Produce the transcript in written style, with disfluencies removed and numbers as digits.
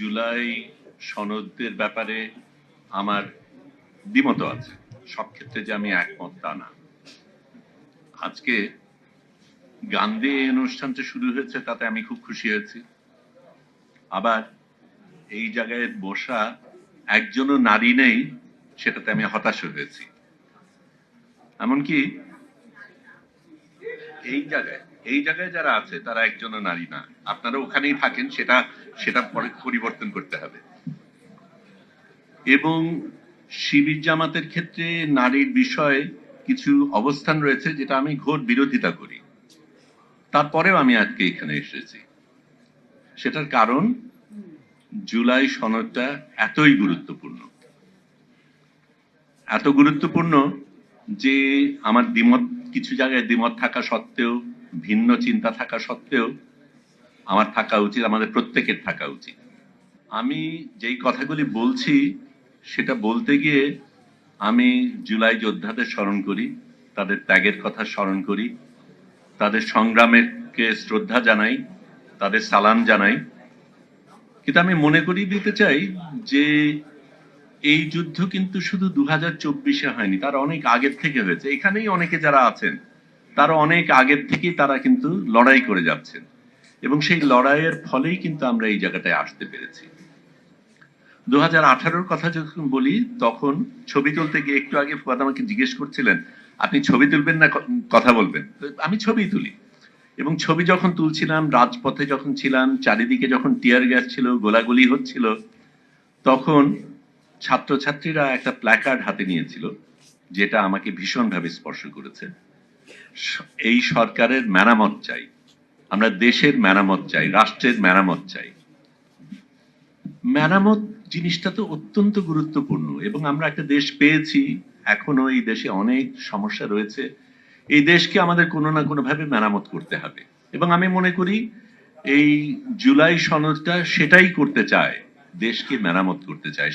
জুলাই সনদের ব্যাপারে আমার দ্বিমত আছে। সব ক্ষেত্রে যে আমি একমত তা না। আজকে গান দিয়ে এই অনুষ্ঠানটা শুরু হয়েছে, তাতে আমি খুব খুশি হয়েছি। আবার এই জায়গায় বসা একজনও নারী নেই, সেটাতে আমি হতাশ হয়েছি। এমনকি এই জায়গায় যারা আছে তারা একজনও নারী না। আপনারা ওখানেই থাকেন, সেটা পরে পরিবর্তন করতে হবে। এবং শিবির জামাতের ক্ষেত্রে নারীর বিষয়ে কিছু অবস্থান রয়েছে যেটা আমি ঘোর বিরোধিতা করি। তারপরেও আমি আজকে এখানে এসেছি। সেটার কারণ জুলাই সনদটা এতই গুরুত্বপূর্ণ, এত গুরুত্বপূর্ণ যে আমার দ্বিমত, কিছু জায়গায় দ্বিমত থাকা সত্ত্বেও, ভিন্ন চিন্তা থাকা সত্ত্বেও আমার থাকা উচিত, আমাদের প্রত্যেকের থাকা উচিত। আমি যেই কথাগুলি বলছি সেটা বলতে গিয়ে আমি জুলাই যোদ্ধাদের স্মরণ করি, তাদের ত্যাগের কথা স্মরণ করি, তাদের সংগ্রামকে শ্রদ্ধা জানাই, তাদের সালাম জানাই। কিন্তু আমি মনে করিয়ে দিতে চাই যে এই যুদ্ধ কিন্তু শুধু 2024-এ হয়নি, তার অনেক আগের থেকে হয়েছে। এখানেই অনেকে যারা আছেন তারা অনেক আগের থেকেই তারা কিন্তু লড়াই করে যাচ্ছেন, এবং সেই লড়াইয়ের ফলেই কিন্তু আমরা এই জায়গাটায় আসতে পেরেছি। 2018-র কথা যখন বলি, তখন ছবি তুলতে গিয়ে, একটু আগে ফুয়াদ আমাকে জিজ্ঞেস করছিলেন আপনি ছবি তুলবেন না কথা বলবেন, আমি ছবি তুলি। এবং ছবি যখন তুলছিলাম, রাজপথে যখন ছিলাম, চারিদিকে যখন টিয়ার গ্যাস ছিল, গোলাগুলি হচ্ছিল, তখন ছাত্রছাত্রীরা একটা প্ল্যাকার্ড হাতে নিয়েছিল, যেটা আমাকে ভীষণভাবে স্পর্শ করেছে। এই সরকারের মেরামত চাই, আমরা দেশের মেরামত চাই, রাষ্ট্রের মেরামত চাই। মেরামত জিনিসটা তো অত্যন্ত গুরুত্বপূর্ণ, এবং আমরা একটা দেশ পেয়েছি, এখনো এই দেশে অনেক সমস্যা রয়েছে। এই দেশকে আমাদের কোনো না কোনো ভাবে মেরামত করতে হবে, এবং আমি মনে করি এই জুলাই সনদটা সেটাই করতে চায়, দেশকে মেরামত করতে চায়।